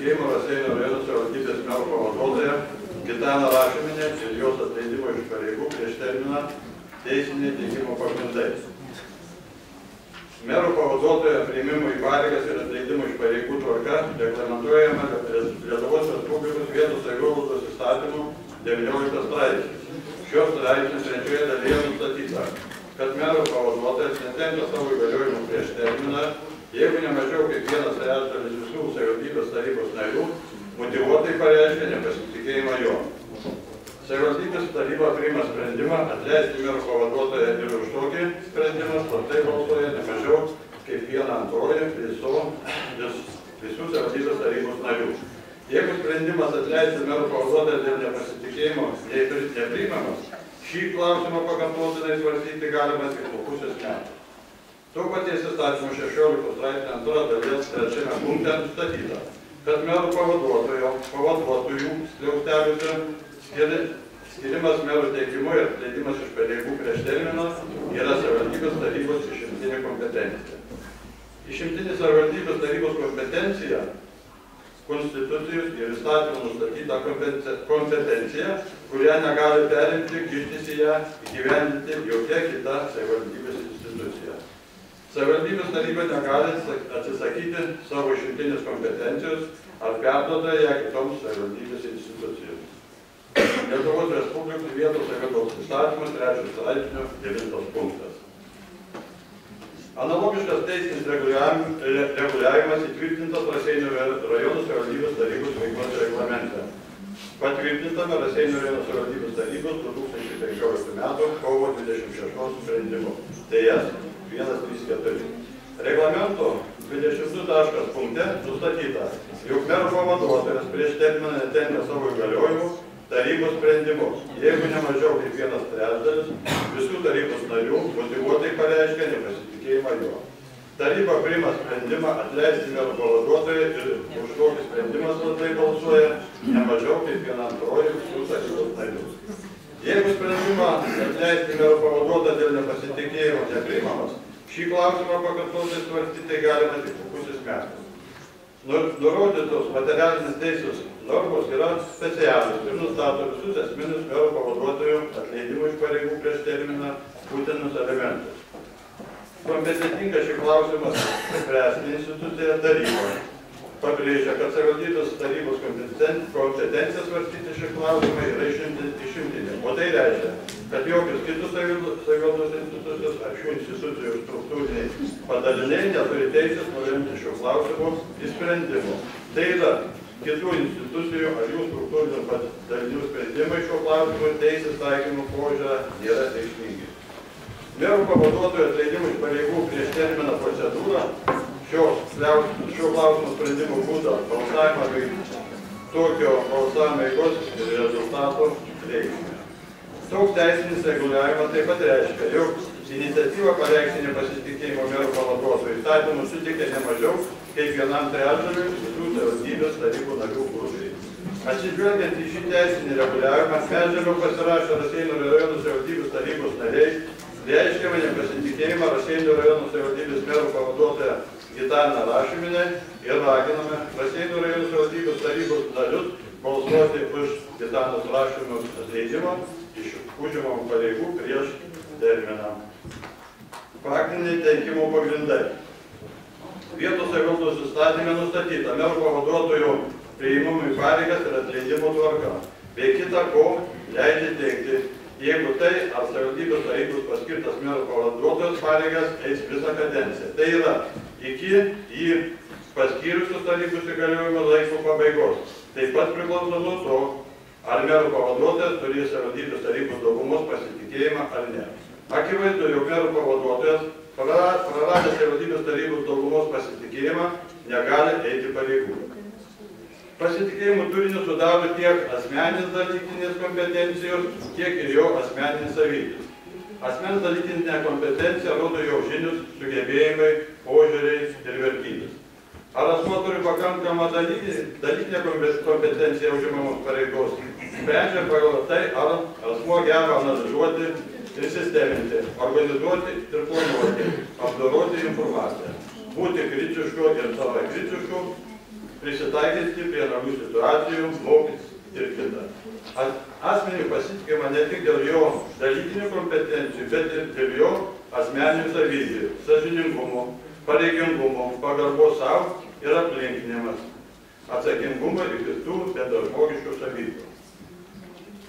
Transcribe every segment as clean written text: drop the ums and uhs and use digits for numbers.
nepasitikėjimo Raseinių rajono savivaldybės mero pavaduotoja Gitaną Rašmienę ir jos atleidimo iš pareigų prieš terminą teisinį teikimo pagrindais. Mero pavaduotojo priėmimo į pareigas ir atleidimo iš pareigų tvarka reglamentuojama Lietuvos Respublikos vietos savivaldos įstatymų 19 straipsnis. Šios straipsnis trečioje dalyje nustatyta, kad mero pavaduotojas netenka savo įgaliojimų prieš terminą, jeigu ne mažiau kaip 1/3 visų savivaldybės tarybos narių motyvuotai pareiškia nepasitikėjimą jo. Savivaldybės taryba priima sprendimą atleisti mero pavaduotoją ir už tokį sprendimą slaptai balsuoja ne mažiau kaip 1/2 visų savivaldybės tarybos narių. Jeigu sprendimas atleisti mero pavaduotoją dėl nepasitikėjimo nepriimamas, šį klausimą pakartotinai svarstyti galima tik po pusės metų. To paties įstatymo 16 straipsnio 2 dalies 3 punkte nustatyta, kad mero pavaduotojų skliausteliuose skirimas mero teikimu ir atleidimas iš pareigų prieš terminą yra savivaldybės tarybos išimtinė kompetencija. Išimtinė savivaldybės tarybos kompetencija konstitucijos ir įstatymų nustatyta kompetencija, kurią negali perimti, kištis į ją, įgyvendinti jokia kita savivaldybės institucija. Savivaldybės taryba negali atsisakyti savo išimtinės kompetencijos ar perduoda ją kitoms savivaldybės institucijoms. Lietuvos Respublikos vietos savivaldos įstatymas 3 straipsnio 9 punktas. Analogiškas teisinis reguliavimas įtvirtintas Raseinių rajono savivaldybės tarybos veiklos reglamente, patvirtintame Raseinių rajono savivaldybės tarybos 2015 m. kovo 26 sprendimu. TS 134. Reglamento 22 punkte nustatyta, jog mero pavaduotojas prieš terminą netenka savo įgaliojimų tarybos sprendimu, jeigu ne mažiau kaip 1/3 visų tarybos narių motyvuotai pareiškia nepasitikėjimą jo. Taryba priima sprendimą atleisti mero pavaduotoją ir už tokį sprendimą slaptai balsuoja ne mažiau kaip 1/2 visų tarybos narių. Jeigu sprendimą atleisti mero pavaduotoją dėl nepasitikėjimo nepriimamas, šį klausimą pakartotinai svarstyti galima tik po pusės metų. Nurodytos materialinės teisės normos yra specialios ir nustato visus esminius mero pavaduotojų atleidimo iš pareigų prieš terminą būtinus elementus. Kompetentinga šį klausimą spręsti institucija taryba. Pabrėžia, kad savivaldybės tarybos kompetencija svarstyti šį klausimą yra išimtinė. O tai reiškia, kad jokios kitos savivaldos institucijos ar šių institucijų struktūriniai padaliniai neturi teisės nulemti šių klausimų įsprendimų. Tai yra, kitų institucijų ar jų struktūrinių padalinių sprendimai šiuo klausimu teisės taikymų požiūrį nėra reikšmingi. Mero pavaduotojo atleidimų iš pareigų prieš terminą procedūrą šio klausimo sprendimo būdą balsavimą bei tokio balsavimo eigos ir rezultato reikšmę. Toks teisinis reguliavimas taip pat reiškia, jog iniciatyvą pareikšti nepasitikėjimo mero pavaduotojų įstatymų suteikia ne mažiau kaip 1/3 visų savivaldybės tarybų narių grupiai. Atsižvelgiant į šį teisinį reguliavimą, medžiagą pasirašė Raseinių rajono savivaldybės tarybos nariai, reiškiame nepasitikėjimą Raseinių rajono savivaldybės mero pavaduotoją Gitaną Rašmienę ir raginame Raseinių rajono savivaldybės tarybos narius balsuoti už Gitanos Rašmienės atleidimą iš užimamų pareigų prieš terminą. Praktiniai teikimo pagrindai. Vietos savivaldos įstatyme nustatyta mero pavaduotojų priėmimų į pareigas ir atleidimo tvarka, bei kita ko leidžia teikti, jeigu tai ar savivaldybės tarybos paskirtas mero pavaduotojas pareigas eis visą kadenciją. Tai yra iki į paskyrusius tarybos įgaliojimo laiko pabaigos. Taip pat priklauso nuo to, ar mero pavaduotojas turės savivaldybės tarybos daugumos pasitikėjimą ar ne. Akivaizdu, jog mero pavaduotojas praradęs savivaldybės tarybos daugumos pasitikėjimą negali eiti pareigų. Pasitikėjimų turinį sudaro tiek asmeninės dalykinės kompetencijos, tiek ir jo asmeninės savybės. Asmens dalykinė kompetencija rodo jo žinius, sugebėjimai, požiūriai ir vertybės. Ar asmuo turi pakankamą dalykinę kompetenciją užimamos pareigos, sprendžia pagal tai, ar asmuo geba analizuoti ir sisteminti, organizuoti ir planuoti, apdoroti informaciją, būti kritišku ir savakritišku, prisitaikyti prie naujų situacijų, mokytis ir kita. Asmeniui pasitikima ne tik dėl jo dalykinių kompetencijų, bet ir dėl jo asmeninių savybių, sąžiningumo, pareigingumo, pagarbos savo ir aplinkinimas, atsakingumo ir kitų bendražmogiškų savybių.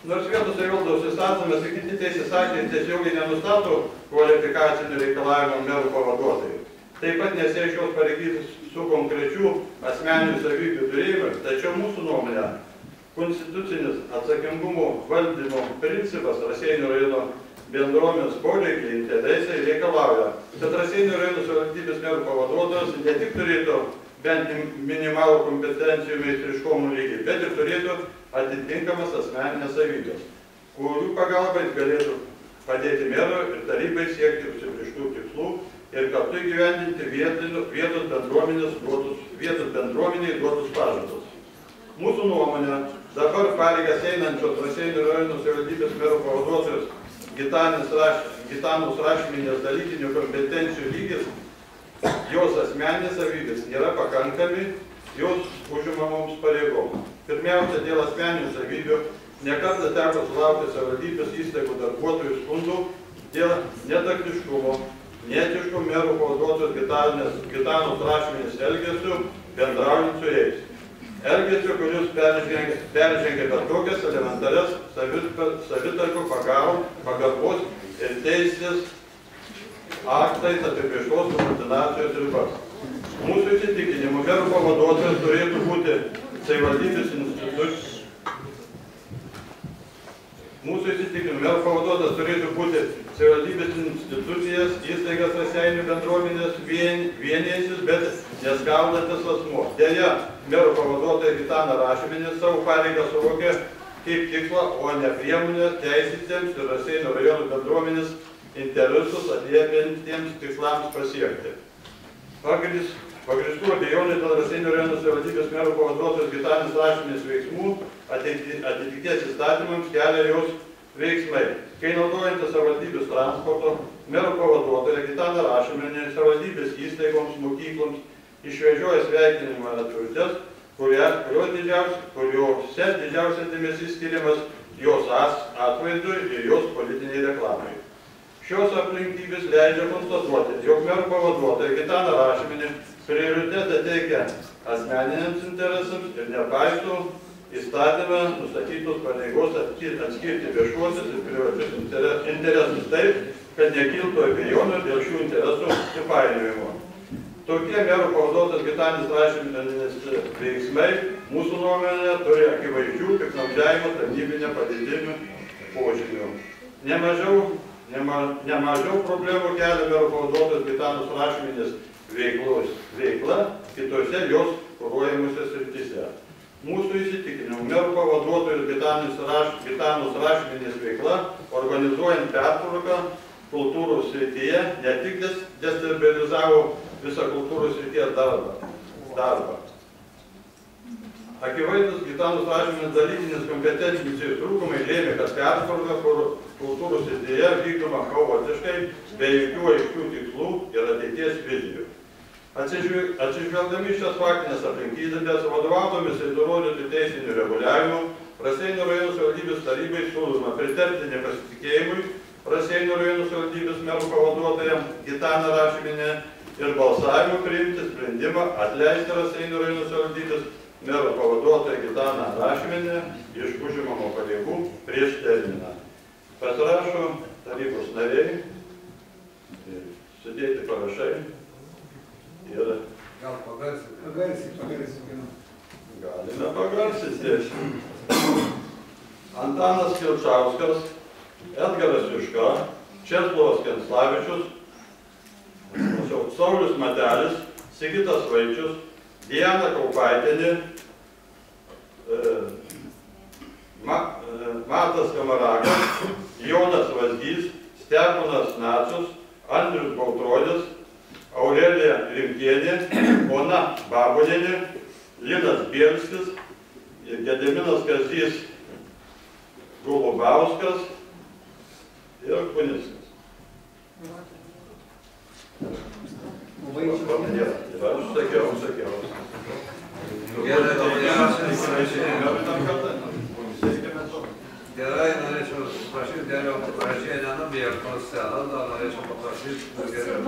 Nors vietos savivaldos įstatymas ir kiti teisės aktai tiesiogiai nenustato kvalifikacinių reikalavimų merų pavaduotojų. Taip pat nesiekia šios pareigybės su konkrečių asmeninių savybių turėjimu, tačiau mūsų nuomonė konstitucinis atsakingumo valdymo principas Raseinių rajono bendruomenės poreikiai interesai reikalauja, kad Raseinių rajono savivaldybės merų pavaduotojas ne tik turėtų bent minimalų kompetencijų meistriškumo lygį, bet ir turėtų atitinkamas asmeninės savybės, kurių pagalba jis galėtų padėti merui ir tarybai siekti užsibrėžtų tikslų ir kartu įgyvendinti vietos bendruomeniai duotus pažadus. Mūsų nuomonė, dabar pareigas einančios Raseinių rajono savivaldybės mero pavaduotojos Gitanos Rašminės dalykinių kompetencijų lygis, jos asmeninės savybės nėra pakankami jos užimamoms pareigoms. Pirmiausia, dėl asmeninių savybių nekartą teko sulaukti savivaldybės įstaigų darbuotojų skundų dėl netaktiškumo, neetiškų merų pavaduotojos Gitanos Rašminės elgesių bendraujant su jais. Elgesio, kuris peržengia bet kokias elementarias savitarpio pagarbos ir teisės aktais apibrėžtos subordinacijos ribas. Mūsų įsitikinimu, merų pavaduotojas turėtų būti savivaldybės institucijos. Mūsų įsitikinimu, merų pavaduotojas turėtų būti savivaldybės institucijas, įstaigas Raseinių bendruomenės vienijęsis, bet neskaldantis asmuo. Deja, merų pavaduotoja Gitana Rašminė savo pareigą suvokė kaip tikslą, o ne priemonę teisėtiems ir Raseinių rajono bendruomenės interesus atliepiantiems tikslams pasiekti. Pagrįstų abejonių dėl Raseinių rajono savivaldybės merų pavaduotojos Gitanos Rašminės veiksmų atitikties įstatymams kelia jos veiksmai. Kai naudojantis savivaldybės transporto, merų pavaduotoja Gitana Rašminė savivaldybės įstaigoms, mokykloms išvežioja sveikinimo atvirutes, kuriuose didžiausias dėmesys skiriamas jos atvaizdui ir jos politiniai reklamai. Šios aplinkybės leidžia konstatuoti, jog merų pavaduotoja Gitana Rašminė prioritetą teikia asmeniniams interesams ir nepaiso įstatymą nustatytos pareigos atskirti viešuosius ir privačius interesus taip, kad nekiltų abejonių dėl šių interesų įpainiojimo. Tokie merų pavaduotojos Gitanos Rašminės veiksmai mūsų nuomonė turi akivaizdžių piktnaudžiavimo tarnybinę padėtimi požymių. Nemažiau problemų kelia merų pavaduotojos Gitanos Rašminės veikla kitose jos kuruojamose srityse. Mūsų įsitikinimu, merų pavaduotojos Gitanos Rašminės veikla, organizuojant pertvarką kultūros srityje, ne tik destabilizavo visą kultūros srities darbą. Akivaizdus Gitanos Rašminės dalykinės kompetencijos trūkumai lėmė, kad pertvarka kultūros srityje vykdoma chaotiškai, be jokių aiškių tikslų ir ateities vizijų. Atsižvelgdami šias faktinės aplinkybės, vadovaudomis ir nurodyti teisinių reguliavimų, Raseinių rajono savivaldybės tarybai siūloma pritarti nepasitikėjimui Raseinių rajono savivaldybės merų pavaduotoja Gitana Rašminė ir balsavimu priimti sprendimą atleisti Raseinių rajono savivaldybės merų pavaduotoja Gitana Rašminė iš užimamo pareigų prieš terminą. Pasirašo tarybos nariai, sudėti parašai. Gal pagarsinti. Galime pagarsinti. Antanas Kilčauskas, Edgaras Juška, Česlovas Kenslavičius, Saulius Matelis, Sigitas Vaičius, Diana Kaupaitienė, Matas Kamaragas, Jonas Vazgys, Steponas Nacius, Andrius Bautrodis, Aurelija Rimkienė, Ona Babonienė, Linas Bielskis, Gediminas Kazys Golubauskas ir Kunickas. Aš sakiau. Gerai, norėčiau prašyti geriau pradžiai nenubėgti tos senas, dar norėčiau paprašyti geriau.